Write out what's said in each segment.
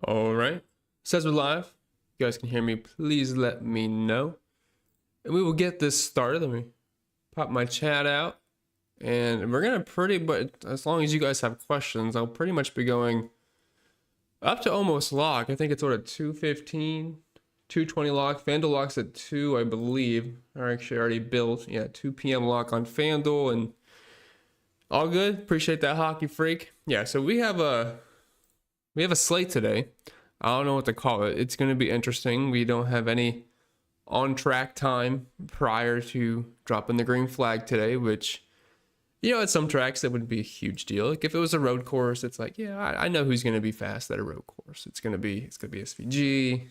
All right. Says we're live. If you guys can hear me, please let me know. And we will get this started. Let me pop my chat out. And we're going to but as long as you guys have questions, I'll pretty much be going up to almost lock. I think it's what, at 2:15, 2:20 lock. FanDuel locks at 2, I believe. Or actually already built. Yeah, 2 p.m. lock on FanDuel. And all good. Appreciate that, Hockey Freak. Yeah, so we have a slate today. I don't know what to call it. It's going to be interesting. We don't have any on-track time prior to dropping the green flag today, which, at some tracks that wouldn't be a huge deal. Like if it was a road course, it's like, yeah, I know who's going to be fast at a road course. It's going to be SVG.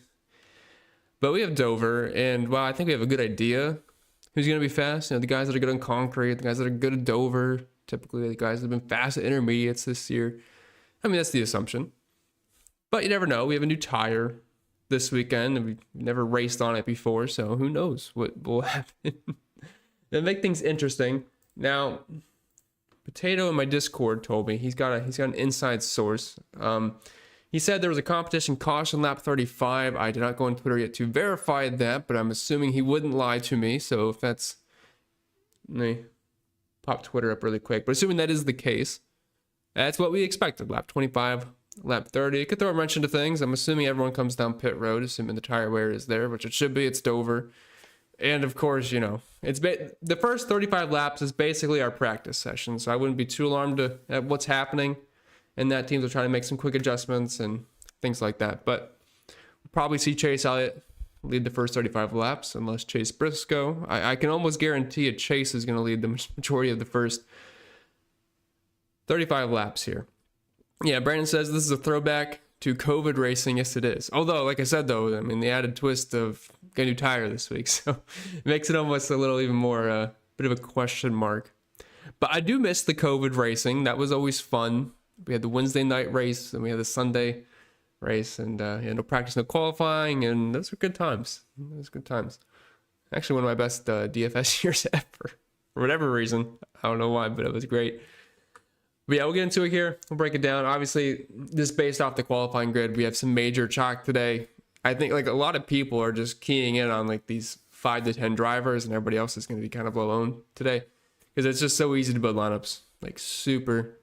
But we have Dover, and while I think we have a good idea who's going to be fast, the guys that are good on concrete, the guys that are good at Dover, typically the guys that have been fast at intermediates this year. I mean, that's the assumption. But you never know. We have a new tire this weekend, and we've never raced on it before, so who knows what will happen. That make things interesting. Now, Potato in my Discord told me he's got an inside source. He said there was a competition caution lap 35. I did not go on Twitter yet to verify that, but I'm assuming he wouldn't lie to me. So if that's, let me pop Twitter up really quick. But assuming that is the case, that's what we expected. Lap 25. Lap 30. It could throw a wrench into things. I'm assuming everyone comes down pit road, assuming the tire wear is there, which it should be. It's Dover. And of course, it's the first 35 laps is basically our practice session. So I wouldn't be too alarmed at what's happening. And that teams will try to make some quick adjustments and things like that. But we'll probably see Chase Elliott lead the first 35 laps, unless Chase Briscoe. I can almost guarantee Chase is going to lead the majority of the first 35 laps here. Yeah, Brandon says this is a throwback to COVID racing. Yes, it is. Although, like I said, though, I mean, the added twist of getting a new tire this week. So it makes it almost a little even more, bit of a question mark. But I do miss the COVID racing. That was always fun. We had the Wednesday night race, and we had the Sunday race, and no practice, no qualifying, and those were good times. Actually, one of my best DFS years ever. For whatever reason. I don't know why, but it was great. But yeah, we'll get into it here. We'll break it down. Obviously, this is based off the qualifying grid. We have some major chalk today. I think like a lot of people are just keying in on like these 5 to 10 drivers, and everybody else is going to be kind of low-owned today because it's just so easy to build lineups. Like super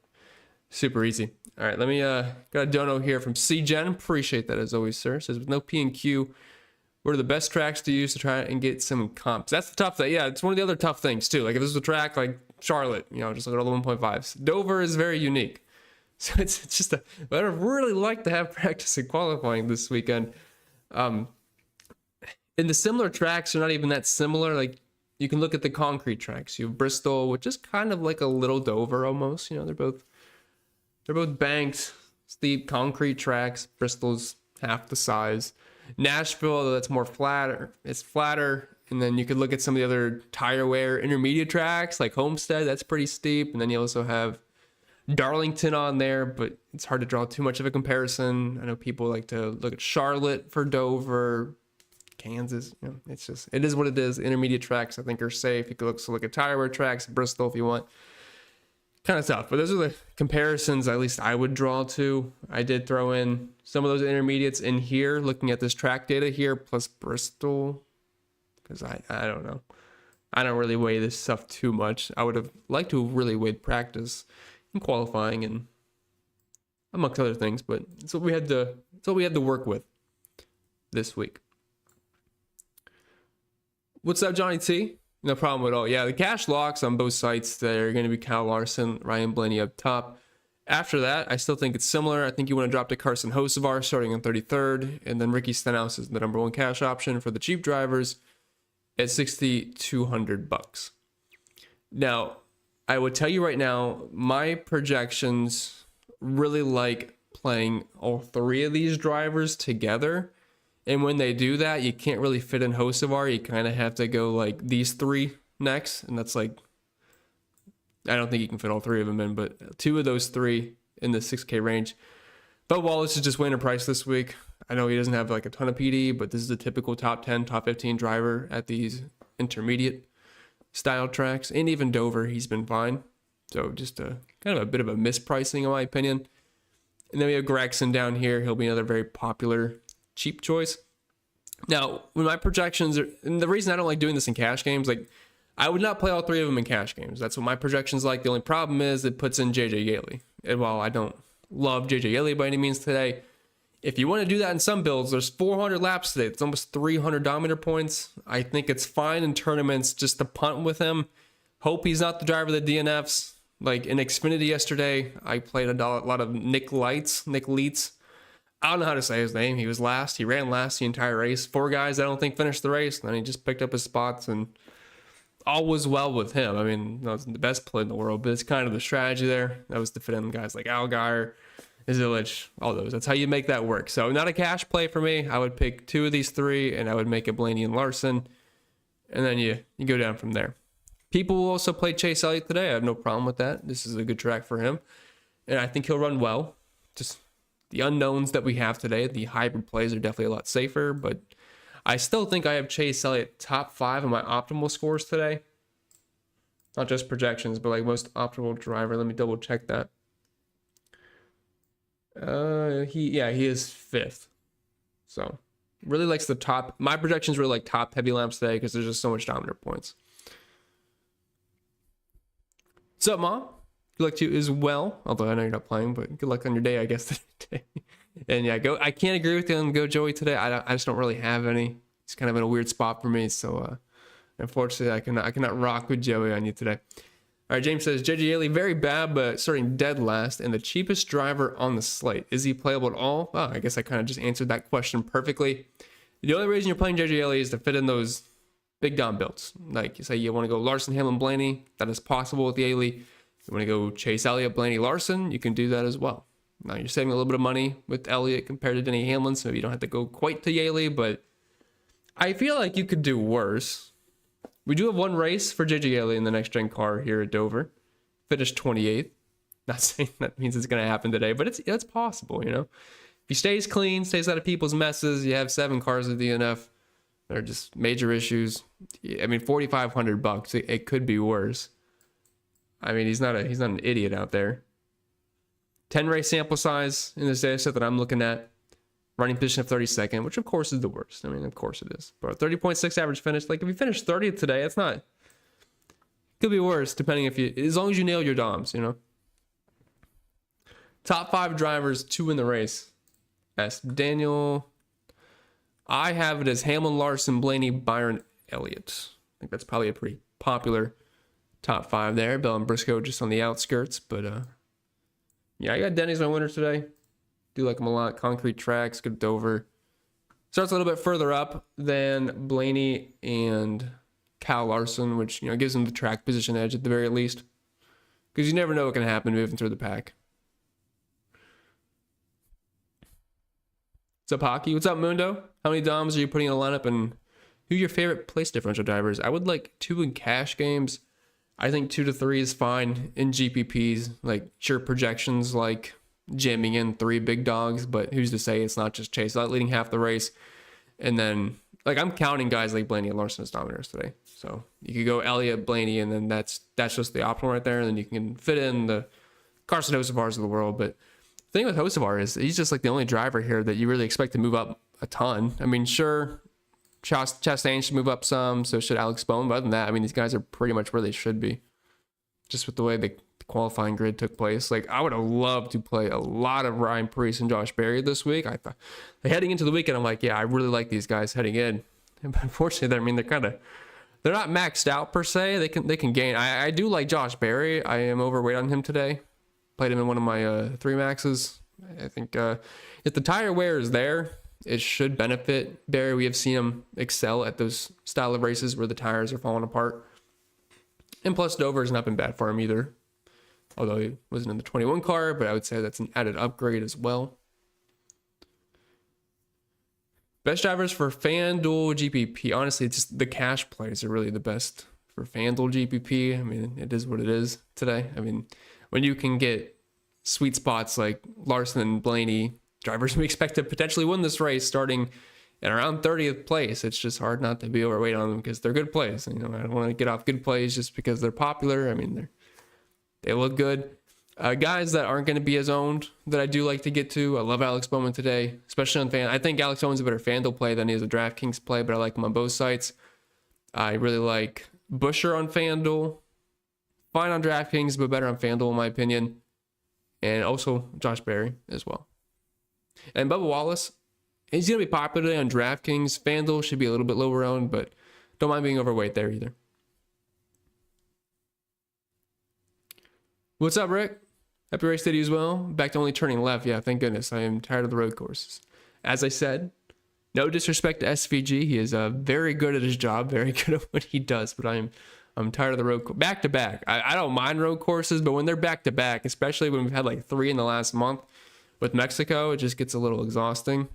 easy. All right, let me got a dono here from CGen. Appreciate that as always, sir. Says with no P and Q, what are the best tracks to use to try and get some comps? That's the tough thing. Yeah, it's one of the other tough things too. Like if this was a track like Charlotte, just look at all the 1.5s. Dover is very unique. So it's just but I'd really like to have practice and qualifying this weekend. In the similar tracks, they're not even that similar. Like you can look at the concrete tracks. You have Bristol, which is kind of like a little Dover almost. They're both banked, steep concrete tracks. Bristol's half the size. Nashville, although that's more flatter, it's flatter. And then you could look at some of the other tire wear intermediate tracks like Homestead, that's pretty steep. And then you also have Darlington on there, but it's hard to draw too much of a comparison. I know people like to look at Charlotte for Dover, Kansas. It is what it is. Intermediate tracks I think are safe. You could also look at tire wear tracks, Bristol if you want. Kind of tough, but those are the comparisons at least I would draw to. I did throw in some of those intermediates in here, looking at this track data here, plus Bristol, because I don't know. I don't really weigh this stuff too much. I would have liked to have really weighed practice and qualifying and amongst other things, but it's what we had to work with this week. What's up, Johnny T? No problem at all. Yeah, the cash locks on both sites, they're going to be Kyle Larson, Ryan Blaney up top. After that, I still think it's similar. I think you want to drop to Carson Hocevar starting on 33rd, and then Ricky Stenhouse is the number one cash option for the cheap drivers at $6,200. Now, I would tell you right now, my projections really like playing all 3 of these drivers together. And when they do that, you can't really fit in Hocevar. You kind of have to go like these 3 next. And that's like, I don't think you can fit all 3 of them in, but 2 of those 3 in the 6K range. But Wallace is just winning price this week. I know he doesn't have like a ton of PD, but this is a typical top 10, top 15 driver at these intermediate style tracks. And even Dover, he's been fine. So just kind of a bit of a mispricing in my opinion. And then we have Gregson down here. He'll be another very popular, cheap choice. Now, when my projections are, and the reason I don't like doing this in cash games, like I would not play all three of them in cash games. That's what my projections like. The only problem is it puts in JJ Yeley. And while I don't love JJ Yeley by any means today, if you want to do that in some builds, there's 400 laps today. It's almost 300 Dominator points. I think it's fine in tournaments just to punt with him. Hope he's not the driver of the DNFs. Like in Xfinity yesterday, I played a lot of Nick Leitz. I don't know how to say his name. He was last. He ran last the entire race. 4 guys I don't think finished the race. And then he just picked up his spots and all was well with him. I mean, not the best play in the world, but it's kind of the strategy there. That was to fit in guys like Allgaier, Zilich, all those. That's how you make that work. So not a cash play for me. I would pick 2 of these 3, and I would make it Blaney and Larson. And then you go down from there. People will also play Chase Elliott today. I have no problem with that. This is a good track for him. And I think he'll run well. Just the unknowns that we have today, the hybrid plays are definitely a lot safer. But I still think I have Chase Elliott top 5 in my optimal scores today. Not just projections, but like most optimal driver. Let me double check that. He is 5th. So really likes the top. My projections really like top heavy laps today because there's just so much Dominator points. What's up, Mom? Good luck to you as well. Although I know you're not playing, but good luck on your day, I guess, today. And yeah, go. I can't agree with you on Go Joey today. I just don't really have any. It's kind of in a weird spot for me. So unfortunately, I cannot rock with Joey on you today. All right, James says, JJ Yeley, very bad, but starting dead last and the cheapest driver on the slate. Is he playable at all? Well, I guess I kind of just answered that question perfectly. The only reason you're playing JJ Yeley is to fit in those big Dom builds. Like you say, you want to go Larson, Hamlin, Blaney. That is possible with Yeley. You want to go Chase Elliott, Blaney, Larson. You can do that as well. Now you're saving a little bit of money with Elliott compared to Denny Hamlin, so you don't have to go quite to Yeley, but I feel like you could do worse. We do have one race for JJ Yeley in the next gen car here at Dover. Finished 28th. Not saying that means it's going to happen today, but it's possible, you know. If he stays clean, stays out of people's messes, you have 7 cars with DNF. They're just major issues. I mean, $4,500. It could be worse. I mean, he's not an idiot out there. 10 race sample size in this data set that I'm looking at. Running position of 32nd, which of course is the worst. I mean, of course it is. But 30.6 average finish. Like if you finish 30th today, it's not. It could be worse depending as long as you nail your DOMs, you know. Top 5 drivers, 2 in the race. Ask Daniel. I have it as Hamlin, Larson, Blaney, Byron, Elliott. I think that's probably a pretty popular top 5 there. Bell and Briscoe just on the outskirts, but yeah, I got Denny's my winner today. Do like him a lot. Concrete tracks, good Dover. Starts a little bit further up than Blaney and Kyle Larson, which gives him the track position edge at the very least, because you never know what can happen moving through the pack. What's up, Hockey? What's up, Mundo? How many DOMs are you putting in a lineup, and who are your favorite place differential drivers? I would like 2 in cash games. I think 2 to 3 is fine in GPPs. Like, sure, projections like jamming in 3 big dogs, but who's to say it's not just Chase Elliott leading half the race? And then, like, I'm counting guys like Blaney and Larson as dominators today. So you could go Elliott, Blaney, and then that's just the optimal right there. And then you can fit in the Carson Hosevars of the world. But the thing with Hosevar is he's just like the only driver here that you really expect to move up a ton. I mean, sure, Chastain should move up some, so should Alex Bowman. But other than that, I mean, these guys are pretty much where they should be, just with the way the qualifying grid took place. Like, I would have loved to play a lot of Ryan Preece and Josh Berry this week. I thought, heading into the weekend, I'm like, yeah, I really like these guys heading in. But unfortunately, I mean, they're not maxed out per se. They can gain. I do like Josh Berry. I am overweight on him today. Played him in one of my 3 maxes. I think if the tire wear is there, it should benefit Berry. We have seen him excel at those style of races where the tires are falling apart. And plus, Dover has not been bad for him either. Although he wasn't in the 21 car, but I would say that's an added upgrade as well. Best drivers for FanDuel GPP. Honestly, it's just the cash plays are really the best for FanDuel GPP. I mean, it is what it is today. I mean, when you can get sweet spots like Larson and Blaney, drivers we expect to potentially win this race starting at around 30th place, it's just hard not to be overweight on them because they're good plays. I don't want to get off good plays just because they're popular. I mean, they look good. Guys that aren't going to be as owned that I do like to get to. I love Alex Bowman today, especially on Fan. I think Alex Bowman's a better FanDuel play than he is a DraftKings play, but I like him on both sites. I really like Busher on FanDuel. Fine on DraftKings, but better on FanDuel in my opinion. And also Josh Berry as well. And Bubba Wallace, he's going to be popular today on DraftKings. FanDuel should be a little bit lower owned, but don't mind being overweight there either. What's up, Rick? Happy race day to you as well. Back to only turning left. Yeah, thank goodness. I am tired of the road courses. As I said, no disrespect to SVG. He is very good at his job, very good at what he does, but I'm tired of the road back to back. I don't mind road courses, but when they're back to back, especially when we've had like 3 in the last month with Mexico, it just gets a little exhausting.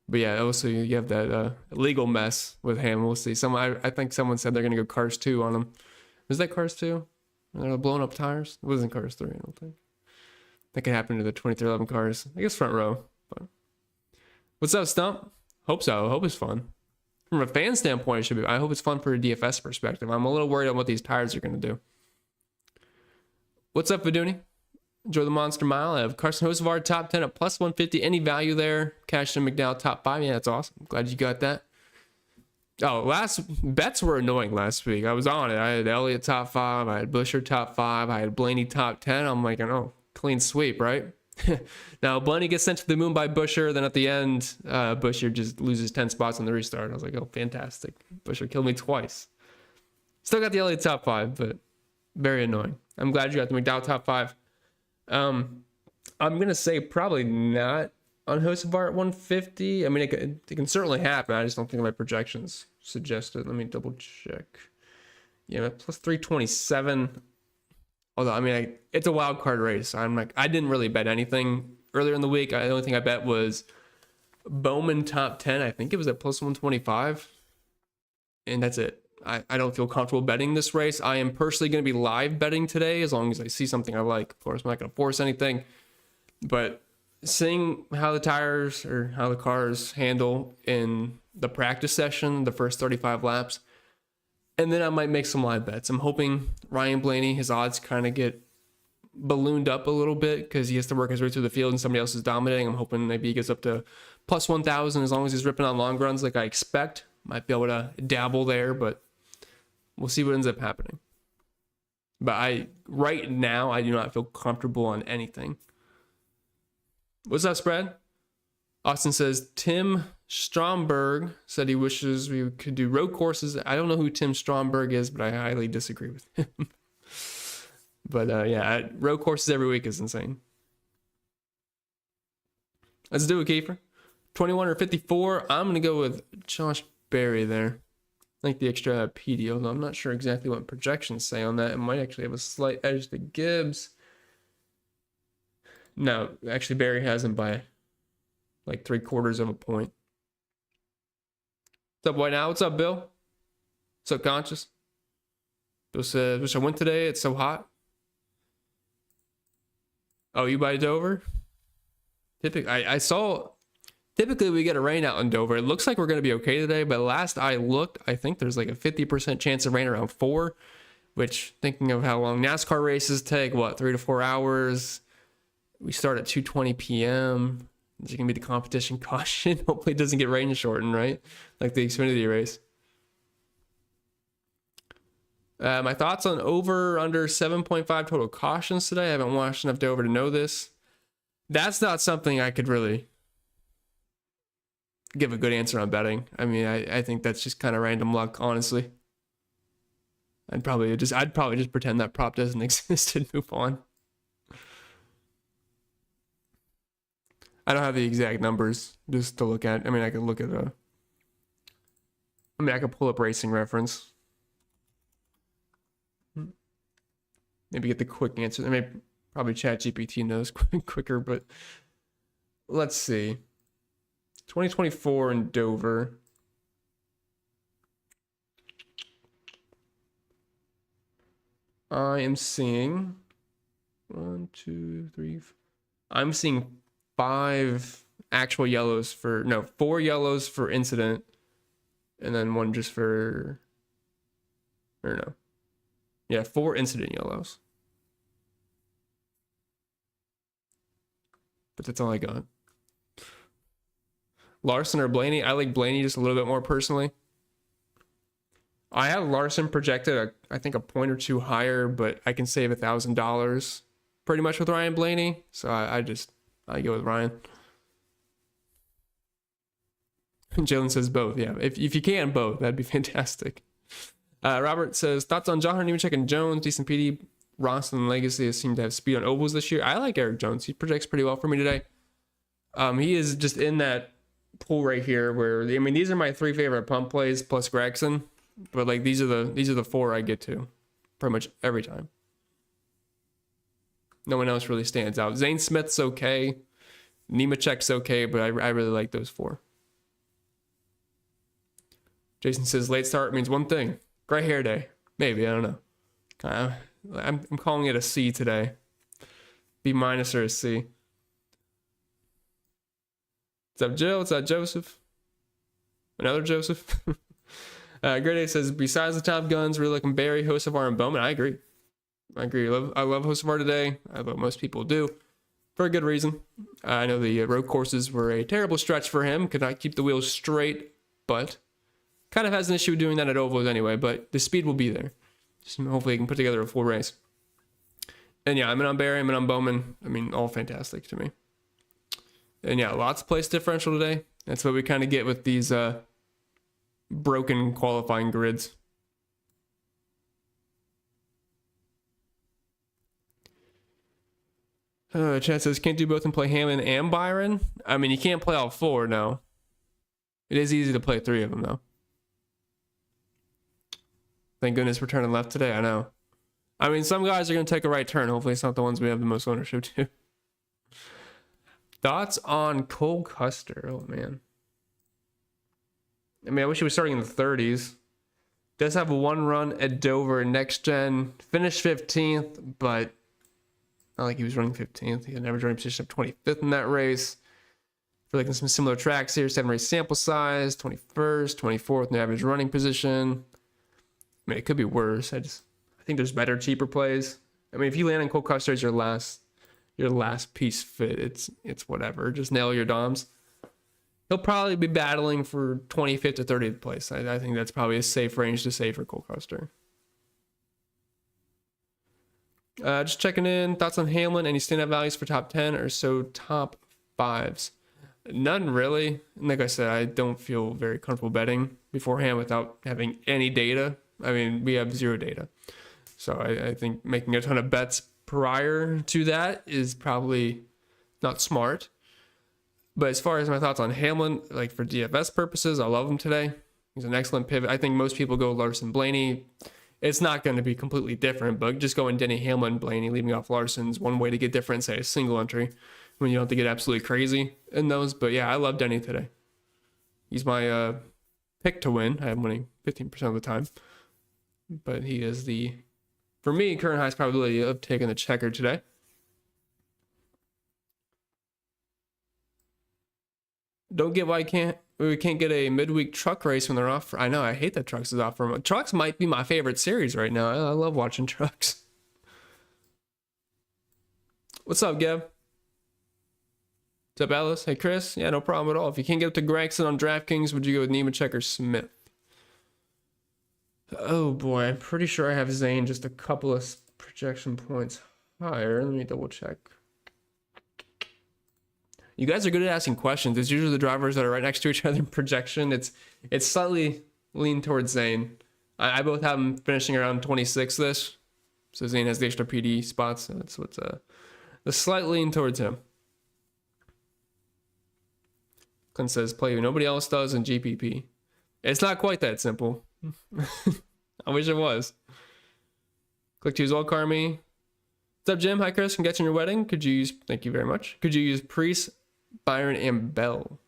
But yeah, also you have that legal mess with him. We'll see. I think someone said they're gonna go Cars 2 on him. Was that Cars 2? They're blowing up tires? It wasn't Cars 3, I don't think. That could happen to the 2311 cars. I guess front row. But what's up, Stump? Hope so. Hope it's fun. From a fan standpoint, it should be. I hope it's fun for a DFS perspective. I'm a little worried on what these tires are going to do. What's up, Viduni? Enjoy the Monster Mile. I have Carson Hocevar top 10 at plus 150. Any value there? Cashton McDowell top 5. Yeah, that's awesome. Glad you got that. Oh, last bets were annoying last week. I was on it. I had Elliott top 5. I had Busher top 5. I had Blaney top 10. I'm like, oh, clean sweep, right? Now, Blaney gets sent to the moon by Busher. Then at the end, Busher just loses 10 spots on the restart. I was like, oh, fantastic. Busher killed me twice. Still got the Elliott top 5, but very annoying. I'm glad you got the McDowell top 5. I'm going to say probably not on Hocevar at 150. I mean, it can certainly happen. I just don't think my projections suggest it. Let me double check. Yeah, plus 327. Although, I mean, it's a wild card race. I didn't really bet anything earlier in the week. The only thing I bet was Bowman top 10. I think it was at plus 125. And that's it. I don't feel comfortable betting this race. I am personally going to be live betting today as long as I see something I like. Of course, I'm not going to force anything. But seeing how the tires or how the cars handle in the practice session, the first 35 laps, and then I might make some live bets. I'm hoping Ryan Blaney, his odds kind of get ballooned up a little bit because he has to work his way through the field and somebody else is dominating. I'm hoping maybe he gets up to plus 1,000 as long as he's ripping on long runs like I expect. Might be able to dabble there, but we'll see what ends up happening. But right now, I do not feel comfortable on anything. What's up, spread? Austin says, Tim Stromberg said he wishes we could do road courses. I don't know who Tim Stromberg is, but I highly disagree with him. But yeah, road courses every week is insane. Let's do it, Kiefer. 21 or 54. I'm going to go with Josh Berry there. I like the extra PD, although I'm not sure exactly what projections say on that. It might actually have a slight edge to Gibbs. No, actually Barry has him by like 3/4 of a point. What's up, White Now? What's up, Bill? What's up, Conscious? Bill said, wish I went today. It's so hot. Oh, you by Dover? I saw, typically we get a rain out in Dover. It looks like we're going to be okay today, but last I looked, I think there's like a 50% chance of rain around 4, which, thinking of how long NASCAR races take, 3 to 4 hours? We start at 2:20 p.m. There's going to be the competition caution. Hopefully it doesn't get rain shortened, right? Like the Xfinity race. My thoughts on over under 7.5 total cautions today. I haven't watched enough Dover to know this. That's not something I could really give a good answer on betting. I mean, I think that's just kind of random luck, honestly. I'd probably just pretend that prop doesn't exist and move on. I don't have the exact numbers just to look at. I mean, I could look at I could pull up Racing Reference. Maybe get the quick answer. I mean, probably ChatGPT knows quicker, but let's see. 2024 in Dover. I am seeing 1, 2, 3. I'm seeing 5 actual yellows 4 yellows for incident, and then 1 just for, or no. Yeah, 4 incident yellows. But that's all I got. Larson or Blaney? I like Blaney just a little bit more personally. I have Larson projected, I think, a point or two higher, but I can save $1,000 pretty much with Ryan Blaney. So I go with Ryan. Jalen says both. Yeah, if you can both, that'd be fantastic. Robert says, thoughts on John Nemechek and Jones, decent PD. Ross and Legacy seem to have speed on ovals this year. I like Eric Jones. He projects pretty well for me today. He is just in that pool right here where, I mean, these are my 3 favorite pump plays plus Gregson. But like these are the 4 I get to pretty much every time. No one else really stands out. Zane Smith's okay. Nemechek's okay, but I really like those 4. Jason says late start means one thing. Gray hair day. Maybe, I don't know. I'm calling it a C today. B- or a C. What's up, Jill? What's up, Joseph? Another Joseph? Great A says, besides the top guns, really looking Barry, Hocevar, and Bowman. I agree. I love Hocevar today. I love most people do. For a good reason. I know the road courses were a terrible stretch for him. Could not keep the wheels straight, but kind of has an issue doing that at ovals anyway. But the speed will be there. Just hopefully he can put together a full race. And yeah, I'm in on Barry, I'm in on Bowman. I mean, all fantastic to me. And yeah, lots of place differential today. That's what we kind of get with these broken qualifying grids. Chad says, can't do both and play Hammond and Byron. I mean, you can't play all 4, no. It is easy to play 3 of them, though. Thank goodness we're turning left today, I know. I mean, some guys are going to take a right turn. Hopefully it's not the ones we have the most ownership to. Thoughts on Cole Custer? Oh, man. I mean, I wish he was starting in the 30s. Does have 1 run at Dover next gen. Finished 15th, but not like he was running 15th. He had an average running position of 25th in that race. I feel like in some similar tracks here, 7 race sample size, 21st, 24th in the average running position. I mean, it could be worse. I think there's better, cheaper plays. I mean, if you land on Cole Custer as your last piece fit, it's whatever. Just nail your DOMs. He'll probably be battling for 25th to 30th place. I think that's probably a safe range to say for Cole Custer. Just checking in. Thoughts on Hamlin? Any standout values for top 10 or so top 5s? None really. Like I said, I don't feel very comfortable betting beforehand without having any data. I mean, we have 0 data. So I think making a ton of bets prior to that is probably not smart. But as far as my thoughts on Hamlin, like for DFS purposes, I love him today. He's an excellent pivot. I think most people go Larson Blaney. It's not going to be completely different, but just going Denny Hamlin, Blaney, leaving off Larson's one way to get different, say a single entry, when you don't have to get absolutely crazy in those. But yeah, I love Denny today. He's my pick to win. I am winning 15% of the time. But he is for me, current highest probability of taking the checker today. Don't get why we can't get a midweek truck race when they're off. I know, I hate that trucks is off for trucks might be my favorite series right now. I love watching trucks. What's up, Gab? What's up, Alice? Hey, Chris? Yeah, no problem at all. If you can't get up to Gregson on DraftKings, would you go with Nemechek or Smith? Oh boy, I'm pretty sure I have Zane just a couple of projection points higher. Let me double check. You guys are good at asking questions. It's usually the drivers that are right next to each other in projection. It's slightly lean towards Zane. I both have him finishing around 26 this. So Zane has the extra PD spots. So that's what's the slight lean towards him. Clint says play nobody else does in GPP. It's not quite that simple. I wish it was. Click to use all car me. What's up, Jim? Hi, Chris. Congrats on your wedding. Thank you very much. Could you use Priest, Byron, and Bell?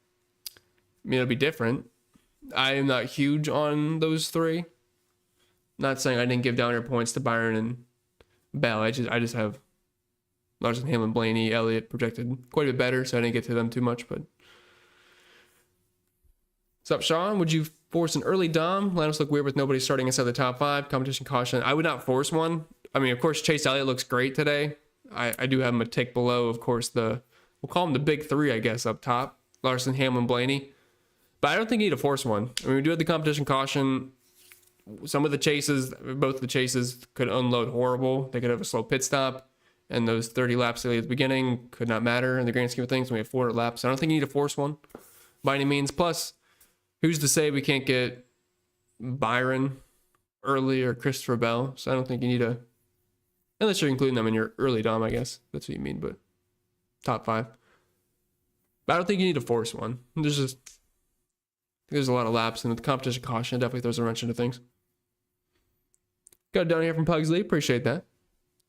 I mean, it'll be different. I am not huge on those 3. Not saying I didn't give down your points to Byron and Bell. I just have Larson, Hamlin, Blaney, Elliott projected quite a bit better, so I didn't get to them too much. But what's up, Sean? Would you Force an early dom. Lineups look weird with nobody starting inside the top 5. Competition caution. I would not force one. I mean, of course, Chase Elliott looks great today. I do have him a tick below, of course, we'll call him the big 3, I guess, up top. Larson, Hamlin, Blaney. But I don't think you need to force one. I mean, we do have the competition caution. Some of the chases, both the chases could unload horrible. They could have a slow pit stop. And those 30 laps at the beginning could not matter in the grand scheme of things. We have 400 laps. I don't think you need to force one by any means. Plus, who's to say we can't get Byron early or Christopher Bell? So I don't think you need to, unless you're including them in your early dom, I guess. That's what you mean, but top 5. But I don't think you need to force one. There's a lot of laps, and with the competition caution, it definitely throws a wrench into things. Got it down here from Pugsley. Appreciate that.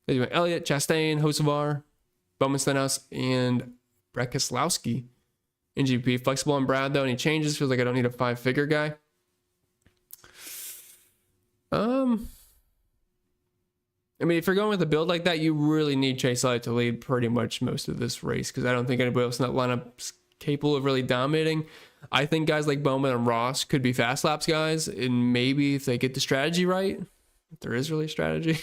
They went Elliott, Chastain, Hocevar, Bowman Stenhouse, and Brekeslowski in GP. Flexible on Brad, though. Any changes? Feels like I don't need a 5-figure guy. I mean, if you're going with a build like that, you really need Chase Elliott to lead pretty much most of this race, because I don't think anybody else in that lineup's capable of really dominating. I think guys like Bowman and Ross could be fast laps guys, and maybe if they get the strategy right, if there is really a strategy,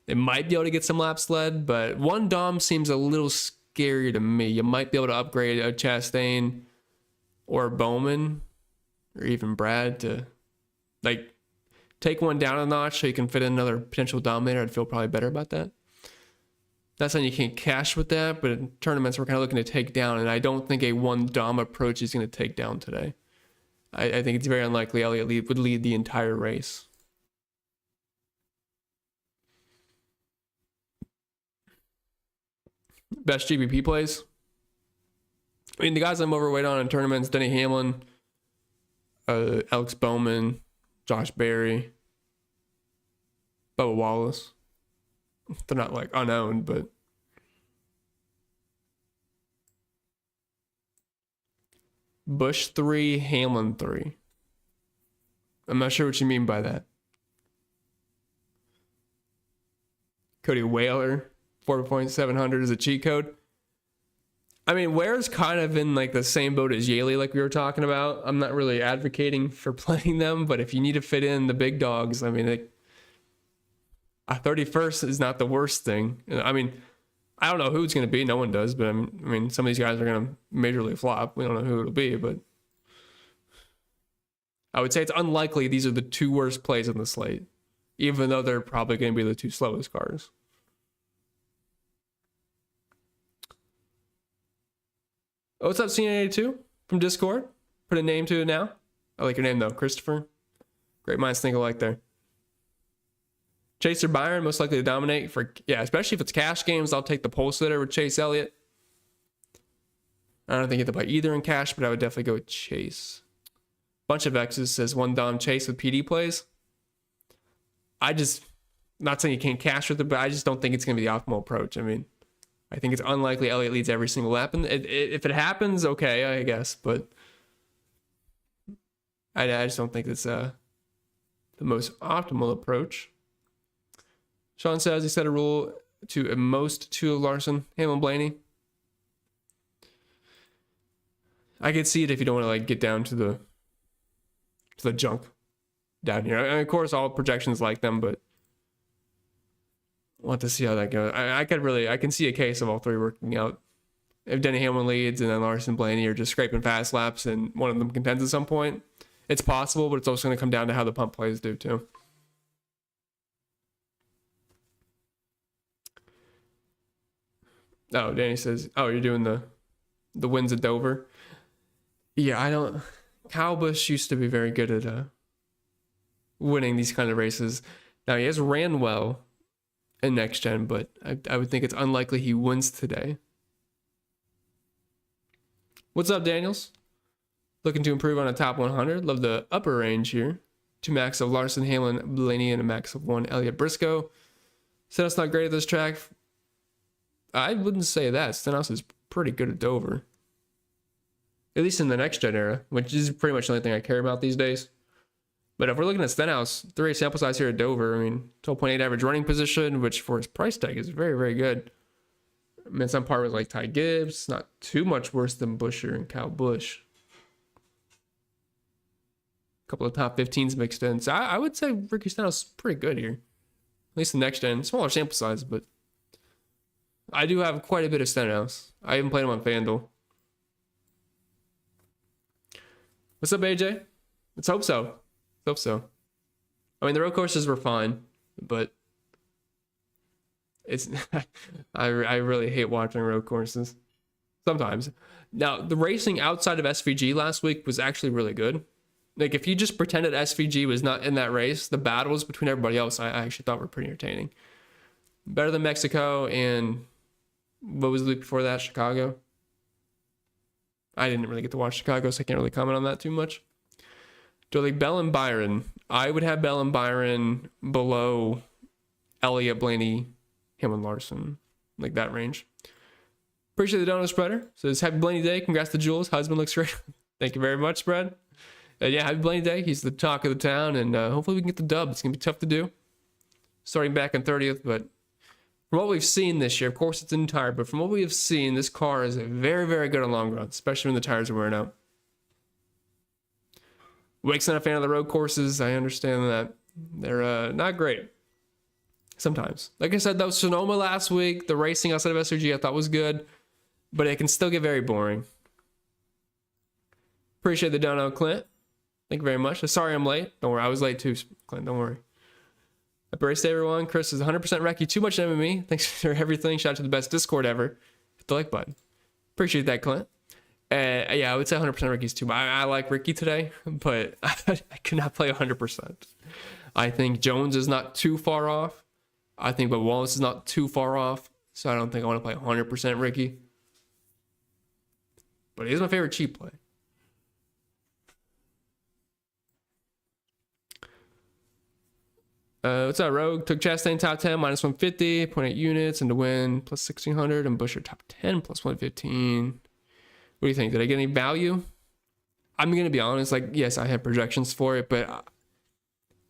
they might be able to get some laps led, but one dom seems a little scary to me. You might be able to upgrade a Chastain or Bowman or even Brad to like take one down a notch so you can fit in another potential dominator. I'd feel probably better about that. Not saying you can't cash with that, but in tournaments we're kind of looking to take down, and I don't think a one dom approach is going to take down today. I think it's very unlikely Elliott would lead the entire race. Best GPP plays. I mean, the guys I'm overweight on in tournaments: Denny Hamlin, Alex Bowman, Josh Berry, Bubba Wallace. They're not like unowned, but Bush 3, Hamlin 3. I'm not sure what you mean by that. Cody Whaler, 4.700 is a cheat code. I mean, Ware's kind of in like the same boat as Yaley, like we were talking about. I'm not really advocating for playing them, but if you need to fit in the big dogs, I mean, a 31st is not the worst thing. I mean, I don't know who it's going to be. No one does, but I mean, some of these guys are going to majorly flop. We don't know who it'll be, but I would say it's unlikely these are the 2 worst plays on the slate, even though they're probably going to be the 2 slowest cars. Oh, what's up, C982 from Discord? Put a name to it now. I like your name, though. Christopher. Great minds think alike there. Chase or Byron, most likely to dominate. Especially if it's cash games, I'll take the pole sitter with Chase Elliott. I don't think you have to buy either in cash, but I would definitely go with Chase. Bunch of X's says one dom Chase with PD plays. Not saying you can't cash with it, but I just don't think it's going to be the optimal approach. I mean, I think it's unlikely Elliott leads every single lap. And if it happens, okay, I guess. But I just don't think it's the most optimal approach. Sean says he set a rule to at most 2 of Larson, Hamlin, Blaney. I could see it if you don't want to like get down to the junk down here. And of course, all projections like them, but we'll have to see how that goes. I can see a case of all 3 working out. If Denny Hamlin leads and then Larson, Blaney are just scraping fast laps and one of them contends at some point, it's possible, but it's also going to come down to how the pump plays do too. Oh, Danny says, oh, you're doing the wins at Dover. Yeah, Kyle Busch used to be very good at winning these kind of races. Now, he has ran well in next gen, but I would think it's unlikely he wins today. What's up, Daniels? Looking to improve on a top 100. Love the upper range here. 2 max of Larson, Hamlin, Blaney, and a max of 1 Elliott Briscoe. Stenhouse not great at this track. I wouldn't say that. Stenhouse is pretty good at Dover. At least in the next gen era, which is pretty much the only thing I care about these days. But if we're looking at Stenhouse, 3 sample size here at Dover, I mean, 12.8 average running position, which for his price tag is very, very good. I mean, it's on par with like Ty Gibbs, not too much worse than Buescher and Kyle Busch. couple of top 15s mixed in. So I would say Ricky Stenhouse's pretty good here. At least the next gen. Smaller sample size, but I do have quite a bit of Stenhouse. I even played him on FanDuel. What's up, AJ? Let's hope so. Hope so. I mean, the road courses were fine, but it's I really hate watching road courses sometimes. Now, the racing outside of SVG last week was actually really good. Like, if you just pretended SVG was not in that race, the battles between everybody else, I actually thought were pretty entertaining. Better than Mexico and what was the week before that? Chicago. I didn't really get to watch Chicago, so I can't really comment on that too much. Do I like Bell and Byron? I would have Bell and Byron below Elliott, Blaney, Hamlin, Larson, like that range. Appreciate the dono spreader. Says happy Blaney Day. Congrats to Jules. Husband looks great. Thank you very much, spread. Yeah, happy Blaney Day. He's the talk of the town, and hopefully we can get the dub. It's gonna be tough to do, starting back in 30th. But from what we've seen this year, of course it's a new tire, but from what we have seen, this car is very, very good on long run, especially when the tires are wearing out. Wake's not a fan of the road courses. I understand that they're not great sometimes. Like I said, though, Sonoma last week, the racing outside of SRG I thought was good, but it can still get very boring. Appreciate the dono, Clint. Thank you very much. Sorry I'm late. Don't worry, I was late too, Clint. Don't worry. Happy race day, everyone. Chris is 100% Recce. Too much MME. Thanks for everything. Shout out to the best Discord ever. Hit the like button. Appreciate that, Clint. Yeah, I would say 100% Ricky's too. I like Ricky today, but I cannot play 100%. I think Jones is not too far off. I think but Wallace is not too far off. So I don't think I want to play 100% Ricky. But he's my favorite cheap play. What's up, Rogue? Took Chastain top 10, minus 150, 0.8 units, and to win, plus 1600, and Busher top 10, plus 115. What do you think? Did I get any value? I'm going to be honest, like, yes, I have projections for it, but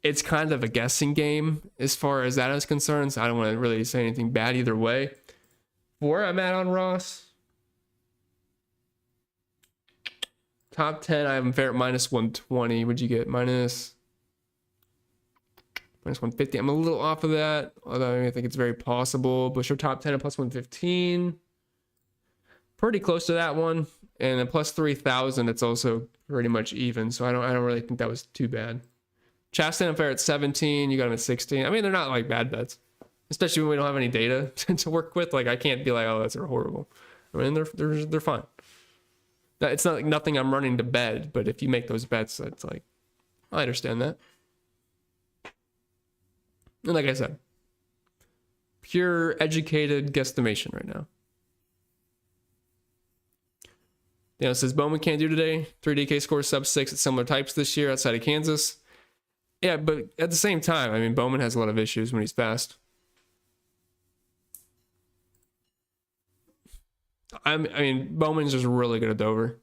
it's kind of a guessing game as far as that is concerned, so I don't want to really say anything bad either way. Where I'm at on Ross, top 10, I have him fair at minus 120. What'd you get? Minus 150. I'm a little off of that, although I think it's very possible. Busher top 10 at plus 115. Pretty close to that one. And at plus 3,000, it's also pretty much even. So I don't really think that was too bad. Chastain fair at 17. You got him at 16. I mean, they're not like bad bets, especially when we don't have any data to work with. Like, I can't be like, oh, that's horrible. I mean, they're fine. It's not like nothing I'm running to bed, but if you make those bets, it's like, I understand that. And like I said, pure educated guesstimation right now. It says Bowman can't do today. 3DK scores sub 6 at similar types this year outside of Kansas. Yeah, but at the same time, I mean, Bowman has a lot of issues when he's fast. I mean, Bowman's just really good at Dover.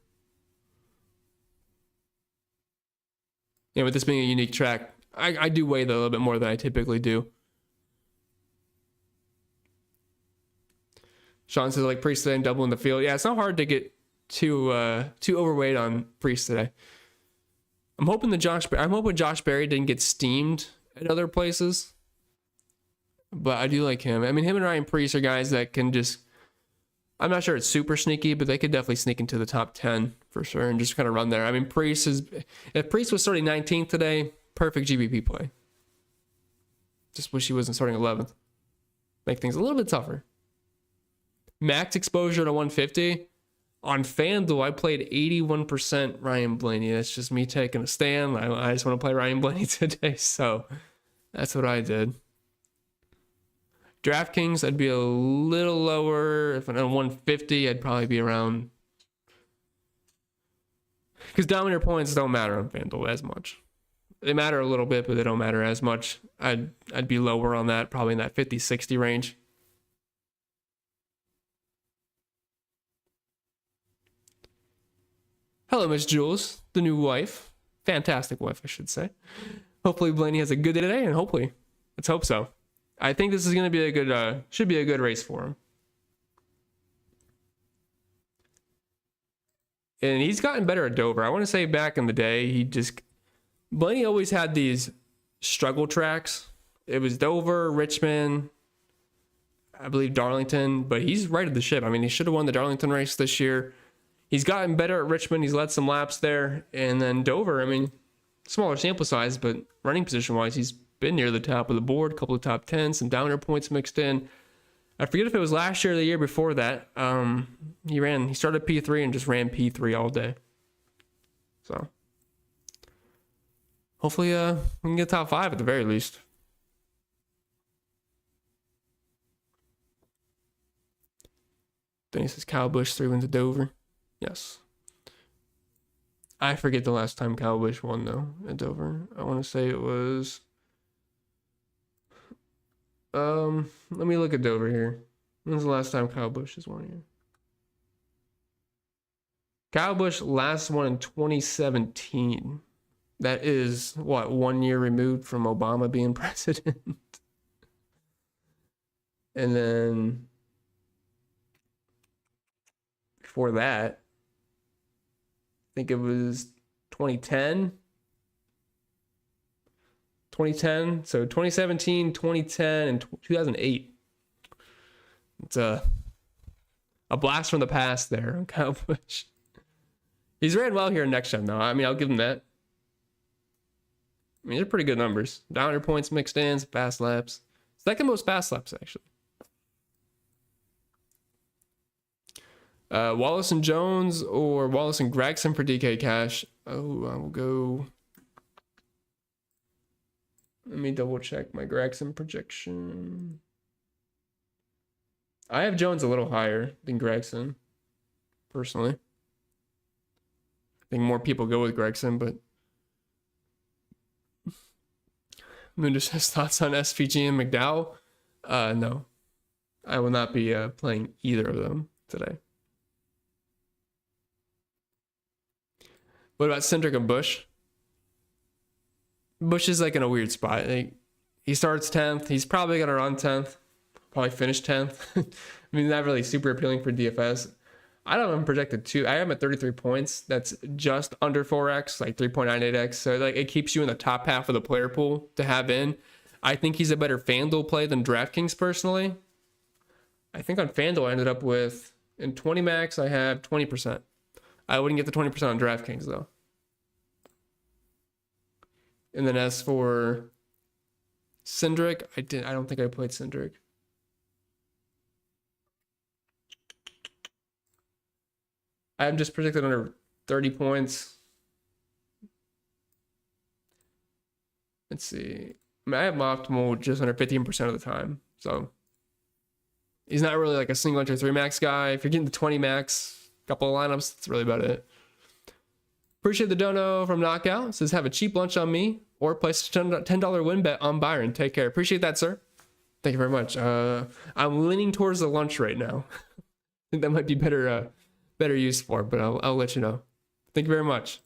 Yeah, with this being a unique track, I do weigh that a little bit more than I typically do. Sean says, like, Priest today and double in the field. Yeah, it's not hard to get too overweight on Priest today. I'm hoping Josh Berry didn't get steamed at other places, but I do like him. I mean, him and Ryan Priest are guys that can just, I'm not sure it's super sneaky, but they could definitely sneak into the top 10 for sure and just kind of run there. I mean, if Priest was starting 19th today, perfect GBP play. Just wish he wasn't starting 11th. Make things a little bit tougher. Max exposure to 150. On FanDuel, I played 81% Ryan Blaney. That's just me taking a stand. I just want to play Ryan Blaney today, so that's what I did. DraftKings, I'd be a little lower. If I'm on 150, I'd probably be around, because dominator points don't matter on FanDuel as much. They matter a little bit, but they don't matter as much. I'd be lower on that, probably in that 50-60 range. Hello, Miss Jules, the new wife. Fantastic wife, I should say. Hopefully Blaney has a good day today, and hopefully, let's hope so. I think this is going to be a good, should be a good race for him. And he's gotten better at Dover. I want to say back in the day, he just, Blaney always had these struggle tracks. It was Dover, Richmond, I believe Darlington, but he's righted the ship. I mean, he should have won the Darlington race this year. He's gotten better at Richmond. He's led some laps there. And then Dover, I mean, smaller sample size, but running position-wise, he's been near the top of the board, a couple of top 10s, some downer points mixed in. I forget if it was last year or the year before that. He started P3 and just ran P3 all day. So hopefully we can get top 5 at the very least. Then he says Kyle Busch 3 wins at Dover. Yes. I forget the last time Kyle Busch won though at Dover. I want to say it was. Let me look at Dover here. When's the last time Kyle Busch has won here? Kyle Busch last won in 2017. That is what, 1 year removed from Obama being president. And then before that, I think it was 2010. So 2017, 2010, and 2008. It's a blast from the past there on Kyle Busch. He's ran well here in next gen though. I mean, I'll give him that. I mean, they're pretty good numbers. Downer points mixed in, some fast laps. Second most fast laps, actually. Wallace and Jones or Wallace and Gregson for DK Cash. Oh, I will go. Let me double check my Gregson projection. I have Jones a little higher than Gregson, personally. I think more people go with Gregson, but Moon just has thoughts on SVG and McDowell. No, I will not be playing either of them today. What about Cindric and Busch? Busch is like in a weird spot. Like, he starts 10th. He's probably going to run 10th. Probably finish 10th. I mean, not really super appealing for DFS. I don't have him projected I have him at 33 points. That's just under 4x, like 3.98x. So like it keeps you in the top half of the player pool to have in. I think he's a better FanDuel play than DraftKings personally. I think on FanDuel I ended up with, in 20 max, I have 20%. I wouldn't get the 20% on DraftKings though. And then as for Cindric, I don't think I played Cindric. I'm just predicted under 30 points. Let's see. I mean, I have him optimal just under 15% of the time. So he's not really like a single entry 3 max guy. If you're getting the 20 max, couple of lineups, that's really about it. Appreciate the dono from Knockout. It says, have a cheap lunch on me or place a $10 win bet on Byron. Take care. Appreciate that, sir. Thank you very much. I'm leaning towards the lunch right now. I think that might be better use for, but I'll let you know. Thank you very much.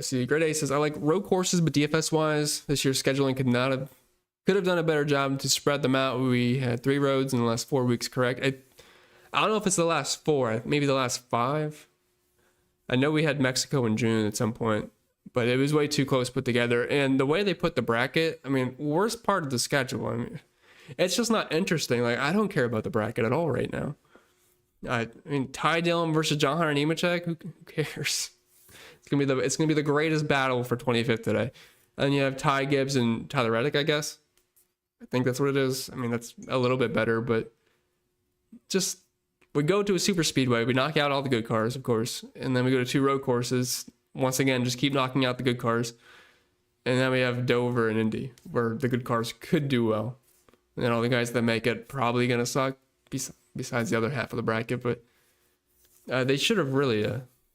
See, Great A says, I like road courses, but DFS wise, this year's scheduling could have done a better job to spread them out. We had 3 roads in the last 4 weeks, correct? I don't know if it's the last 4, maybe the last 5. I know we had Mexico in June at some point, but it was way too close put together. And the way they put the bracket, I mean, worst part of the schedule, I mean, it's just not interesting. Like, I don't care about the bracket at all right now. I mean, Ty Dillon versus John Hunter Nemechek, who cares? It's gonna be the greatest battle for 25th today. And you have Ty Gibbs and Tyler Reddick, I guess. I think that's what it is. I mean, that's a little bit better, but just we go to a super speedway, we knock out all the good cars, of course, and then we go to 2 road courses. Once again, just keep knocking out the good cars. And then we have Dover and Indy, where the good cars could do well. And all the guys that make it probably going to suck, besides the other half of the bracket. But they should have really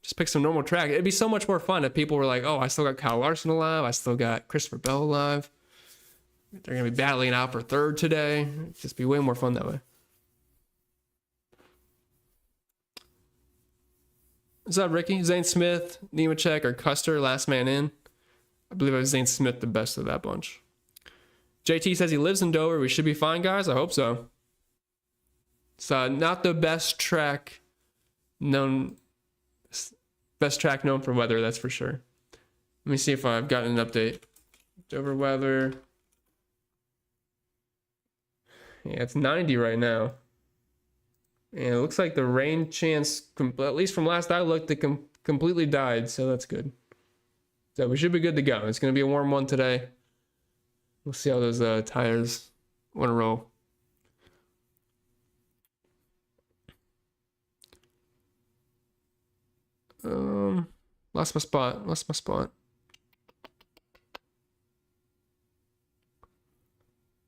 just picked some normal track. It'd be so much more fun if people were like, oh, I still got Kyle Larson alive. I still got Christopher Bell alive. They're going to be battling out for 3rd today. It'd just be way more fun that way. What's up, Ricky? Zane Smith, Nemechek, or Custer, last man in. I believe I was Zane Smith, the best of that bunch. JT says he lives in Dover. We should be fine, guys. I hope so. It's not the best track known Best track known for weather, that's for sure. Let me see if I've gotten an update. Dover weather. Yeah, it's 90 right now. And it looks like the rain chance, at least from last I looked, it completely died, so that's good. So we should be good to go. It's going to be a warm one today. We'll see how those tires want to roll. Lost my spot.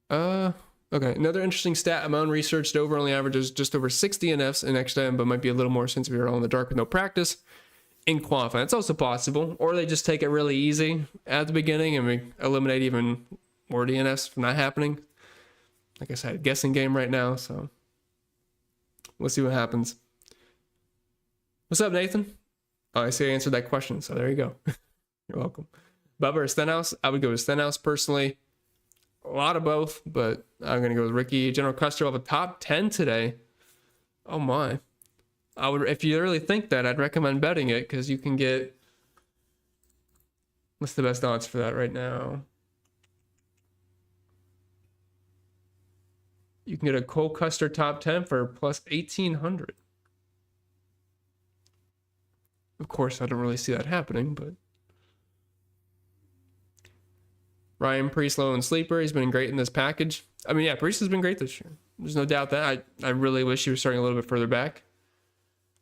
Okay, another interesting stat. My own research, Dover only averages just over 60 NFs in XM, but might be a little more since we were all in the dark with no practice in qualifying. It's also possible, or they just take it really easy at the beginning and we eliminate even more DNFs from not happening. Like I said, guessing game right now, so we'll see what happens. What's up, Nathan? Oh, I see I answered that question, so there you go. You're welcome. Bubba or Stenhouse? I would go with Stenhouse personally. A lot of both, but I'm going to go with Ricky. General Custer will have a top 10 today. Oh my. I would, if you really think that, I'd recommend betting it because you can get, what's the best odds for that right now? You can get a Cole Custer top 10 for plus 1,800. Of course, I don't really see that happening, but Ryan Priest, low and sleeper. He's been great in this package. I mean, yeah, Priest has been great this year. There's no doubt that. I really wish he was starting a little bit further back.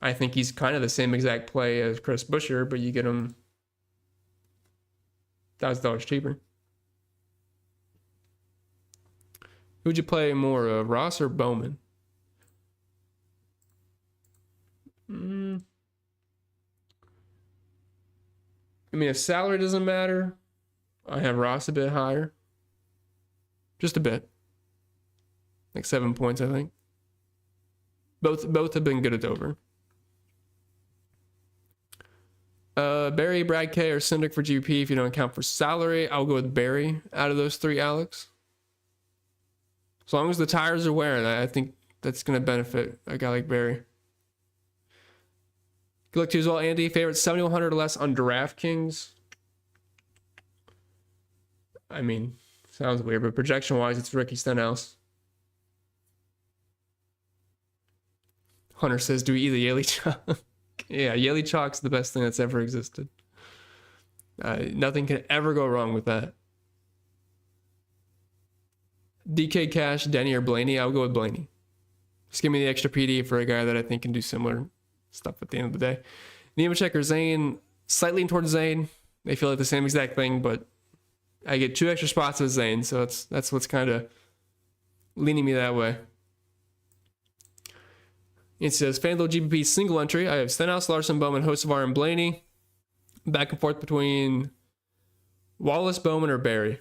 I think he's kind of the same exact play as Chris Buescher, but you get him $1,000 cheaper. Who'd you play more, Ross or Bowman? I mean, if salary doesn't matter, I have Ross a bit higher. Just a bit. Like 7 points, I think. Both have been good at Dover. Barry, Brad K, or Syndic for GP if you don't account for salary. I'll go with Barry out of those three, Alex. As long as the tires are wearing, I think that's going to benefit a guy like Barry. Good luck to you as well, Andy. Favorite 7,100 or less on DraftKings. I mean, sounds weird, but projection-wise, it's Ricky Stenhouse. Hunter says, do we eat the Yaley Chalk? Yeah, Yaley Chalk's the best thing that's ever existed. Nothing can ever go wrong with that. DK Cash, Denny, or Blaney? I'll go with Blaney. Just give me the extra PD for a guy that I think can do similar stuff at the end of the day. Nemechek or Zane? Slightly towards Zane. They feel like the same exact thing, but I get 2 extra spots with Zane, so that's what's kind of leaning me that way. It says, FanDuel GBP single entry. I have Stenhouse, Larson, Bowman, Hocevar, and Blaney. Back and forth between Wallace, Bowman, or Barry.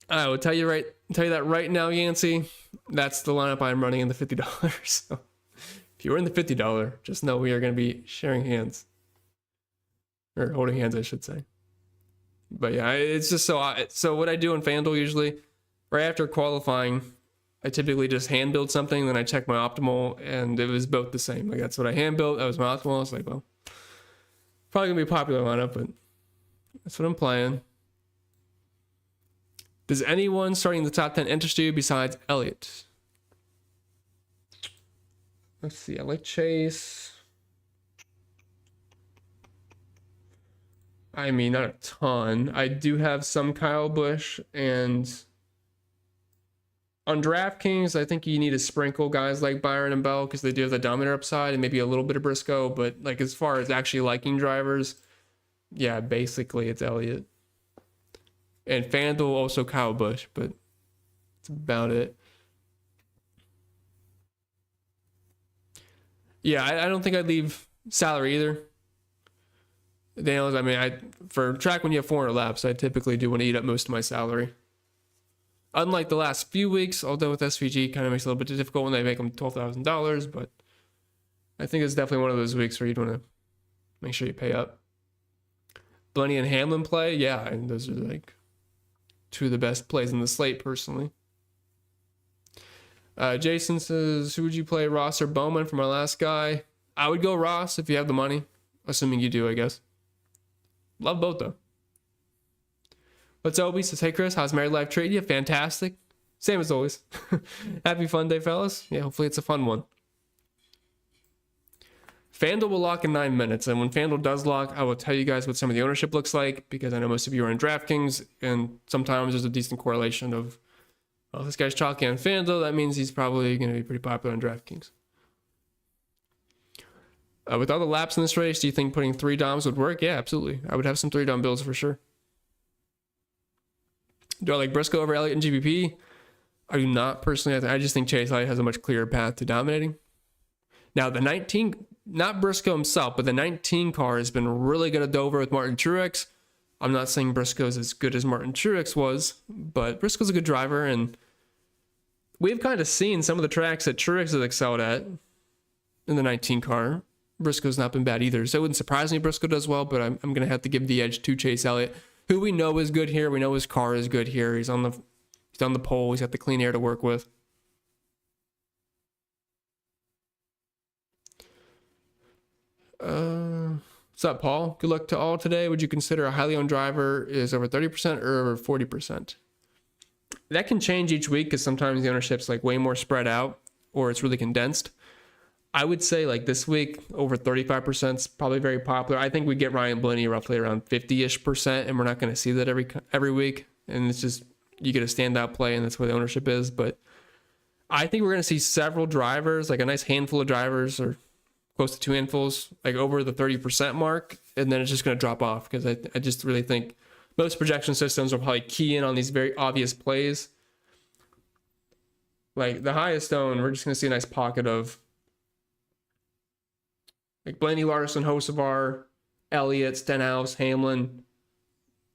I will tell you that right now, Yancey. That's the lineup I'm running in the $50. So if you're in the $50, just know we are going to be sharing hands. Or holding hands, I should say. But yeah, it's just so what I do in FanDuel usually, right after qualifying, I typically just hand build something, then I check my optimal, and it was both the same. Like, that's what I hand built, that was my optimal. I was like, well, probably gonna be a popular lineup, but that's what I'm playing. Does anyone starting the top 10 interest you besides Elliott? Let's see, I like Chase. I mean, not a ton. I do have some Kyle Busch, and on DraftKings, I think you need to sprinkle guys like Byron and Bell because they do have the dominator upside and maybe a little bit of Briscoe. But like as far as actually liking drivers, yeah, basically it's Elliott. And FanDuel also Kyle Busch, but that's about it. Yeah, I don't think I'd leave salary either. Daniels, I mean, for track when you have 400 laps, I typically do want to eat up most of my salary. Unlike the last few weeks, although with SVG kind of makes it a little bit difficult when they make them $12,000, but I think it's definitely one of those weeks where you'd want to make sure you pay up. Blenny and Hamlin play, yeah, and those are like 2 of the best plays in the slate personally. Jason says, who would you play, Ross or Bowman for my last guy? I would go Ross if you have the money. assuming you do, I guess. Love both though. What's Obi says, hey Chris, how's married life treating you? Fantastic. Same as always. Happy fun day, fellas. Yeah, hopefully it's a fun one. FanDuel will lock in 9 minutes, and when FanDuel does lock, I will tell you guys what some of the ownership looks like, because I know most of you are in DraftKings, and sometimes there's a decent correlation of, well, this guy's chalky on FanDuel, that means he's probably going to be pretty popular on DraftKings. With all the laps in this race, do you think putting 3 DOMs would work? Yeah, absolutely. I would have some 3 DOM builds for sure. Do I like Briscoe over Elliott in GPP? I do not personally. I just think Chase Elliott has a much clearer path to dominating. Now, the 19, not Briscoe himself, but the 19 car has been really good at Dover with Martin Truex. I'm not saying Briscoe's as good as Martin Truex was, but Briscoe's a good driver, and we've kind of seen some of the tracks that Truex has excelled at in the 19 car. Briscoe's not been bad either, so it wouldn't surprise me if Briscoe does well, but I'm going to have to give the edge to Chase Elliott, who we know is good here. We know his car is good here. He's on the pole. He's got the clean air to work with. What's up, Paul? Good luck to all today. Would you consider a highly owned driver is over 30% or over 40%? That can change each week because sometimes the ownership's like way more spread out or it's really condensed. I would say like this week, over 35% is probably very popular. I think we get Ryan Blaney roughly around 50-ish%, and we're not going to see that every week. And it's just, you get a standout play, and that's where the ownership is. But I think we're going to see several drivers, like a nice handful of drivers, or close to 2 handfuls, like over the 30% mark, and then it's just going to drop off because I just really think most projection systems will probably key in on these very obvious plays. Like the highest owned, we're just going to see a nice pocket of like Blaney, Larson, Hocevar, Elliott, Stenhouse, Hamlin,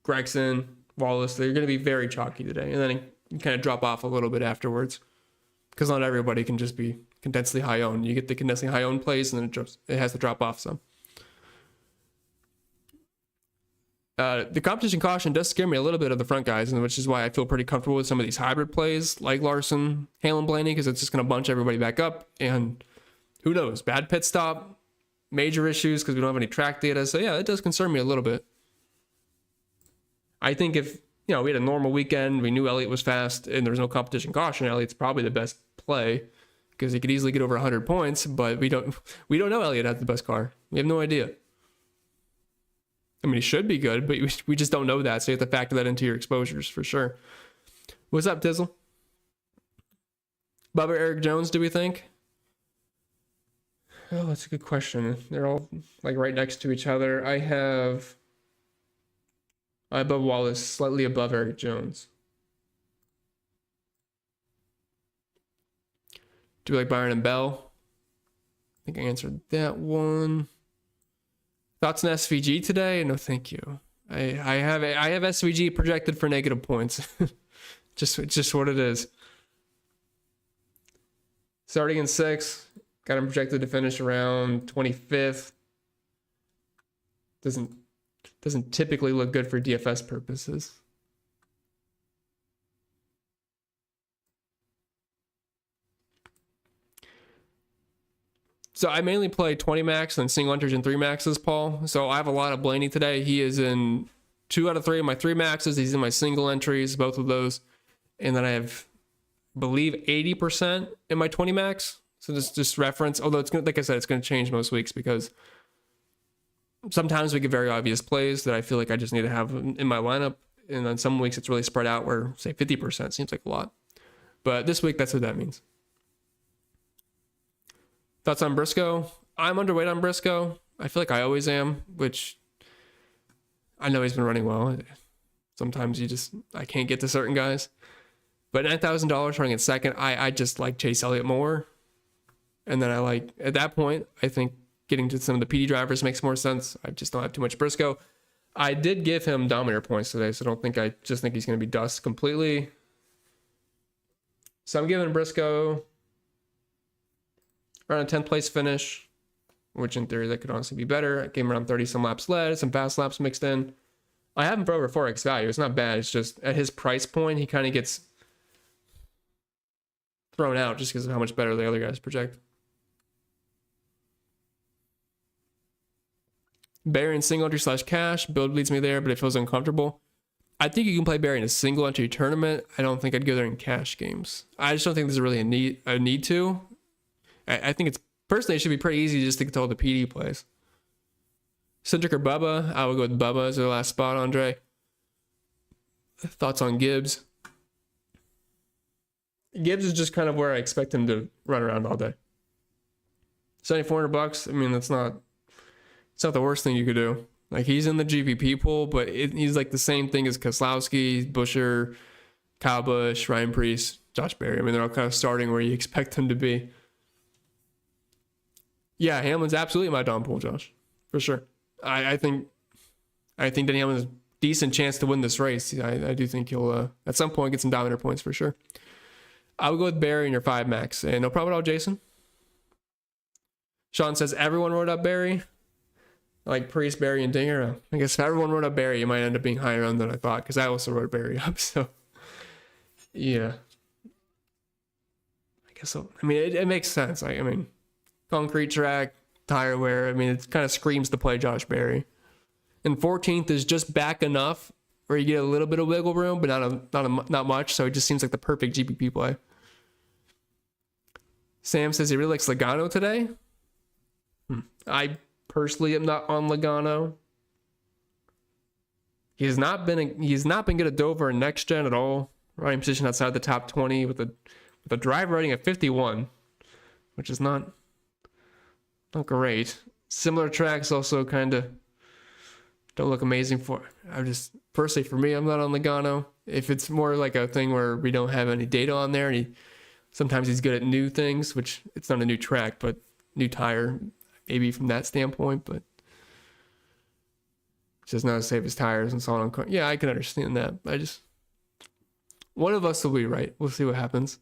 Gregson, Wallace. They're going to be very chalky today, and then you kind of drop off a little bit afterwards because not everybody can just be condensedly high owned. You get the condensedly high owned plays, and then it has to drop off some. The competition caution does scare me a little bit of the front guys, and which is why I feel pretty comfortable with some of these hybrid plays like Larson, Hamlin, Blaney, because it's just going to bunch everybody back up, and who knows, bad pit stop, major issues because we don't have any track data. So yeah, it does concern me a little bit. I think if, we had a normal weekend, we knew Elliott was fast, and there was no competition caution, Elliott's probably the best play because he could easily get over 100 points, but we don't know Elliott has the best car. We have no idea. I mean, he should be good, but we just don't know that, so you have to factor that into your exposures for sure. What's up, Dizzle? Bubba, Eric Jones, do we think? Oh, that's a good question. They're all like right next to each other. I have Bubba Wallace slightly above Eric Jones. Do we like Byron and Bell? I think I answered that one. Thoughts on SVG today? No, thank you. I have SVG projected for negative points. just what it is. Starting in 6th, got him projected to finish around 25th. Doesn't typically look good for DFS purposes. So I mainly play 20 max and single enters and 3 maxes, Paul. So I have a lot of Blaney today. He is in 2 out of 3 of my 3 maxes. He's in my single entries, both of those. And then I have, I believe, 80% in my 20 max. So just reference, although it's gonna, like I said, it's going to change most weeks because sometimes we get very obvious plays that I feel like I just need to have in my lineup. And then some weeks it's really spread out where, say, 50% seems like a lot. But this week, that's what that means. Thoughts on Briscoe? I'm underweight on Briscoe. I feel like I always am, which I know he's been running well. Sometimes I can't get to certain guys. But $9,000 running in second, I just like Chase Elliott more. And then at that point, I think getting to some of the PD drivers makes more sense. I just don't have too much Briscoe. I did give him Dominator points today, so I just think he's going to be dust completely. So I'm giving Briscoe around a 10th place finish, which in theory that could honestly be better. I gave him around 30 some laps led, some fast laps mixed in. I have him for over 4x value. It's not bad. It's just at his price point, he kind of gets thrown out just because of how much better the other guys project. Barry in single entry / cash. Build leads me there, but it feels uncomfortable. I think you can play Barry in a single entry tournament. I don't think I'd go there in cash games. I just don't think there's really a need to. I think it's personally it should be pretty easy just to get to all the PD plays. Cedric or Bubba? I would go with Bubba as the last spot, Andre. Thoughts on Gibbs? Gibbs is just kind of where I expect him to run around all day. $7,400. I mean, it's not the worst thing you could do. Like, he's in the GPP pool, but he's like the same thing as Keselowski, Busher, Kyle Busch, Ryan Preece, Josh Berry. I mean, they're all kind of starting where you expect them to be. Yeah, Hamlin's absolutely my Dom pool, Josh, for sure. I think that Hamlin has a decent chance to win this race. I do think he'll at some point get some dominator points for sure. I would go with Barry in your 5 max. And no problem at all, Jason. Sean says everyone wrote up Barry. Like Preece, Barry, and Dinger. I guess if everyone wrote up Barry, you might end up being higher on than I thought, because I also wrote Barry up. So, yeah. I guess so. I mean, it makes sense. I mean, concrete track, tire wear. I mean, it kind of screams to play Josh Berry. And 14th is just back enough where you get a little bit of wiggle room, but not much. So it just seems like the perfect GPP play. Sam says he really likes Logano today. I personally am not on Logano. He has not been good at Dover and next gen at all. Riding position outside the top 20 with a driver rating of 51, which is not great. Similar tracks also kind of don't look amazing for. I just personally, for me, I'm not on Logano. If it's more like a thing where we don't have any data on there, and sometimes he's good at new things, which it's not a new track, but new tire. Maybe from that standpoint, but just not to save his tires and so on. Yeah, I can understand that. One of us will be right. We'll see what happens.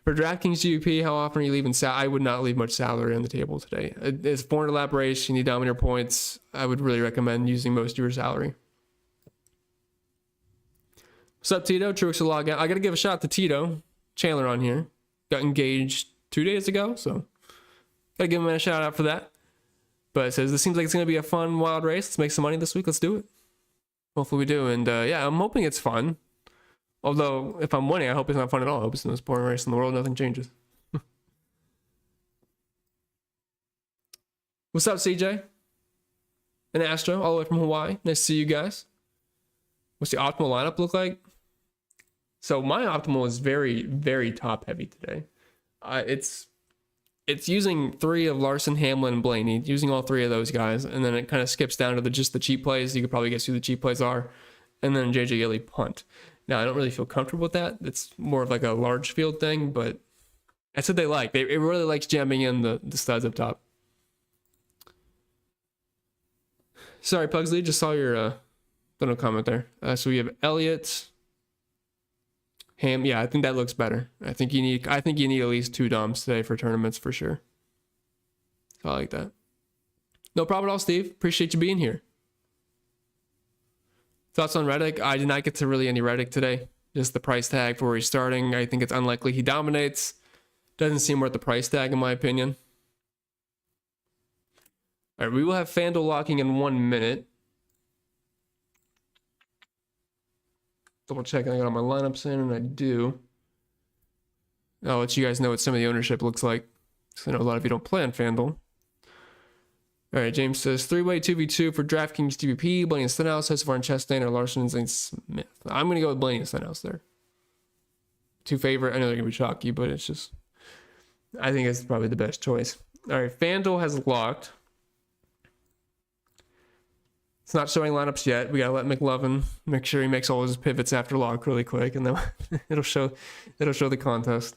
For DraftKings GPP, how often are you leaving? I would not leave much salary on the table today. It's 400 lap race. You need dominator points. I would really recommend using most of your salary. What's up, Tito? Truex will log out. I got to give a shout out to Tito Chandler on here. Got engaged 2 days ago, so gotta give him a shout out for that. But it says, this seems like it's gonna be a fun, wild race. Let's make some money this week. Let's do it. Hopefully we do. And yeah, I'm hoping it's fun. Although, if I'm winning, I hope it's not fun at all. I hope it's the most boring race in the world. Nothing changes. What's up, CJ? And Astro, all the way from Hawaii. Nice to see you guys. What's the optimal lineup look like? So my optimal is very, very top heavy today. It's using 3 of Larson, Hamlin, and Blaney, using all 3 of those guys, and then it kind of skips down to just the cheap plays. You could probably guess who the cheap plays are, and then JJ Gilly punt. Now, I don't really feel comfortable with that. It's more of like a large field thing, but that's what they like. It really likes jamming in the studs up top. Sorry, Pugsley, just saw your little comment there. So we have Elliott, Ham. Yeah, I think that looks better. I think you need at least 2 DOMs today for tournaments for sure. I like that. No problem at all, Steve. Appreciate you being here. Thoughts on Reddick? I did not get to really any Reddick today. Just the price tag for where he's starting. I think it's unlikely he dominates. Doesn't seem worth the price tag in my opinion. All right, we will have FanDuel locking in 1 minute. Double checking I got all my lineups in, and I do. I'll let you guys know what some of the ownership looks like. So I know a lot of you don't play on FanDuel. All right, James says 3-way 2v2 for DraftKings GPP. Blaney and Stenhouse, Hesvar and Chastain, or Larson and Smith. I'm going to go with Blaney and Stenhouse there. 2 favorite. I know they're going to be chalky, but it's just, I think it's probably the best choice. All right, FanDuel has locked. It's not showing lineups yet. We got to let McLovin make sure he makes all his pivots after lock really quick, and then it'll show the contest.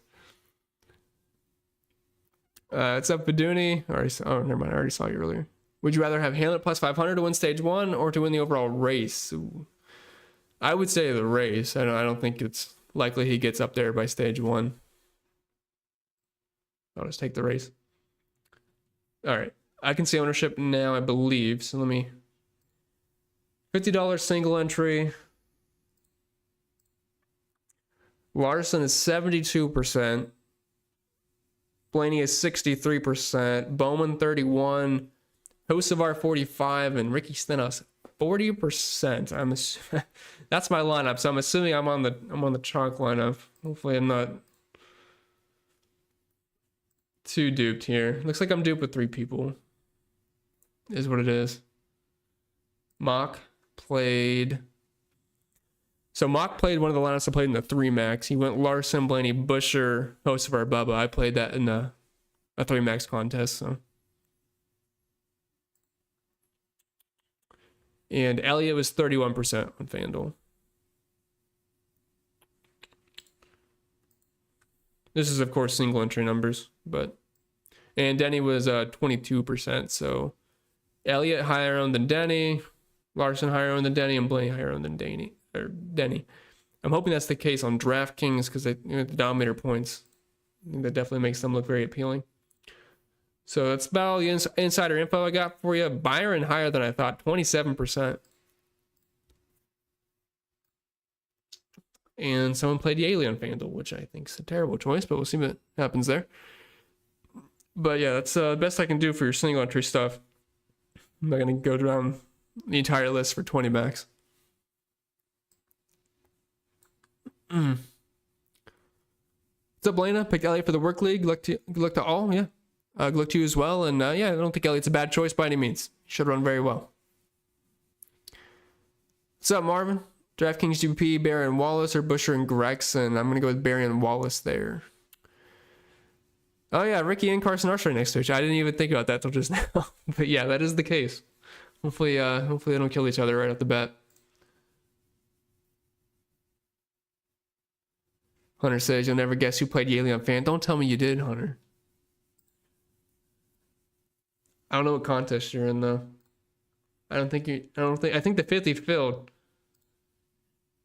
It's up Baduni. Oh, never mind. I already saw you earlier. Would you rather have Hamlin plus 500 to win stage 1 or to win the overall race? Ooh. I would say the race. I don't think it's likely he gets up there by stage 1. I'll just take the race. All right. I can see ownership now, I believe. So let me... $50 single entry. Larson is 72%. Blaney is 63%. Bowman 31%. Hocevar 45 and Ricky Stenhouse 40%. That's my lineup, so I'm assuming I'm on the chalk lineup. Hopefully I'm not too duped here. Looks like I'm duped with 3 people. Is what it is. Mock played. So Mock played one of the lineups I played in the 3 max. He went Larson, Blaney, Busher, Hocevar, Bubba. I played that in a 3 max contest. So. And Elliott was 31% on FanDuel. This is, of course, single entry numbers, but. And Denny was 22%. So Elliott higher owned than Denny, Larson higher owned than Denny, and Blaney higher owned than Denny. I'm hoping that's the case on DraftKings because the denominator points. That definitely makes them look very appealing. So that's about all the insider info I got for you. Byron higher than I thought, 27%. And someone played Yaley on FanDuel, which I think is a terrible choice, but we'll see what happens there. But yeah, that's the best I can do for your single entry stuff. I'm not going to go down the entire list for 20 bucks. What's up, Lena? Picked Elliott for the work league. Good luck to all. Yeah. Good luck to you as well. And yeah, I don't think Elliott's a bad choice by any means. Should run very well. What's up, Marvin? DraftKings GPP, Barry and Wallace, or Busher and Gregson? I'm going to go with Barry and Wallace there. Oh, yeah, Ricky and Carson Archer right next to each other. I didn't even think about that till just now. But yeah, that is the case. Hopefully they don't kill each other right off the bat. Hunter says, you'll never guess who played Yaley on Fan. Don't tell me you did, Hunter. I don't know what contest you're in, though. I think the 50 filled.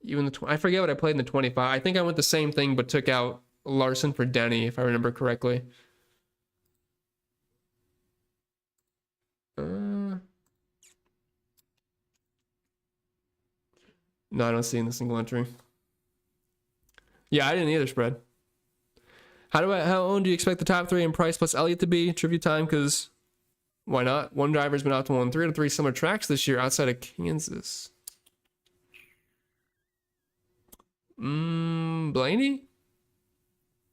You in the I forget what I played in the 25. I think I went the same thing, but took out Larson for Denny, if I remember correctly. No, I don't see in the single entry. Yeah, I didn't either, spread. How owned do you expect the top 3 in price plus Elliott to be? Trivia time, because why not? One driver's been optimal on 3 out of 3 summer tracks this year outside of Kansas. Blaney?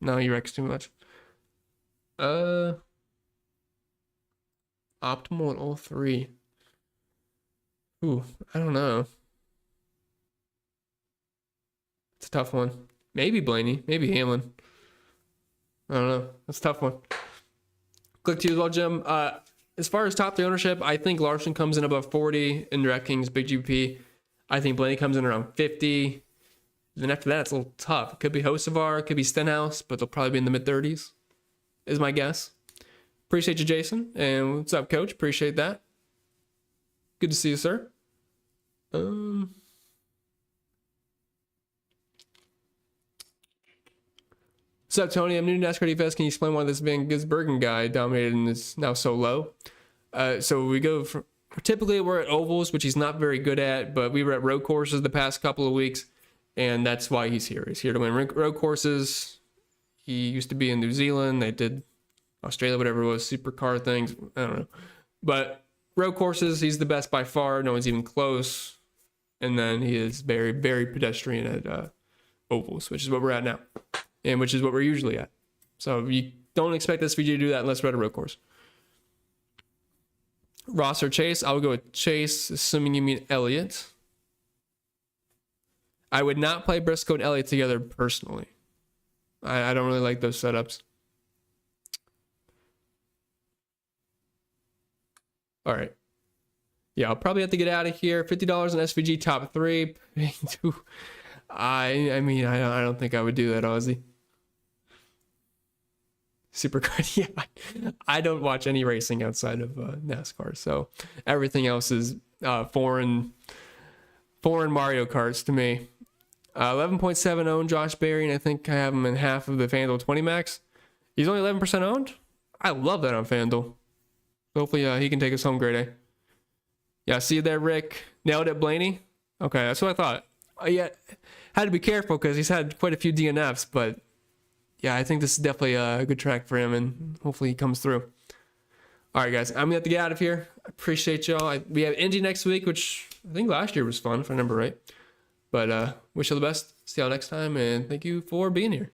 No, he wrecks too much. Optimal in all 3. Ooh, I don't know. It's a tough one. Maybe Blaney, maybe Hamlin. I don't know. That's a tough one. Click to you as well, Jim. As far as top 3 ownership, I think Larson comes in above 40 in DraftKings Big GP. I think Blaney comes in around 50. Then after that, it's a little tough. It could be Hocevar, it could be Stenhouse, but they'll probably be in the mid-30s, is my guess. Appreciate you, Jason. And what's up, Coach? Appreciate that. Good to see you, sir. What's up, Tony? I'm new to NASCAR DFS. Can you explain why this Van Gisbergen guy dominated and is now so low? So we go for, typically we're at ovals, which he's not very good at, but we were at road courses the past couple of weeks. And that's why he's here. He's here to win road courses. He used to be in New Zealand. They did Australia, whatever it was, supercar things. I don't know. But road courses, he's the best by far. No one's even close. And then he is very, very pedestrian at ovals, which is what we're at now. And which is what we're usually at. So you don't expect SVG to do that unless we're at a road course. Ross or Chase? I would go with Chase, assuming you mean Elliott. I would not play Briscoe and Elliott together personally. I don't really like those setups. All right. Yeah, I'll probably have to get out of here. $50 on SVG top 3. I mean, I don't think I would do that, Ozzy. Supercar, yeah. I don't watch any racing outside of NASCAR, so everything else is foreign Mario Karts to me. 11.7 owned Josh Berry, and I think I have him in half of the FanDuel 20 max. He's only 11% owned. I love that on FanDuel. Hopefully he can take us home grade A. Yeah, see you there, Rick. Nailed it, Blaney. Okay, that's what I thought. Yeah, had to be careful because he's had quite a few DNFs, but yeah, I think this is definitely a good track for him, and hopefully he comes through. All right, guys, I'm gonna have to get out of here. appreciate y'all. We have Indy next week, which I think last year was fun, if I remember right. But wish you all the best. See y'all next time, and thank you for being here.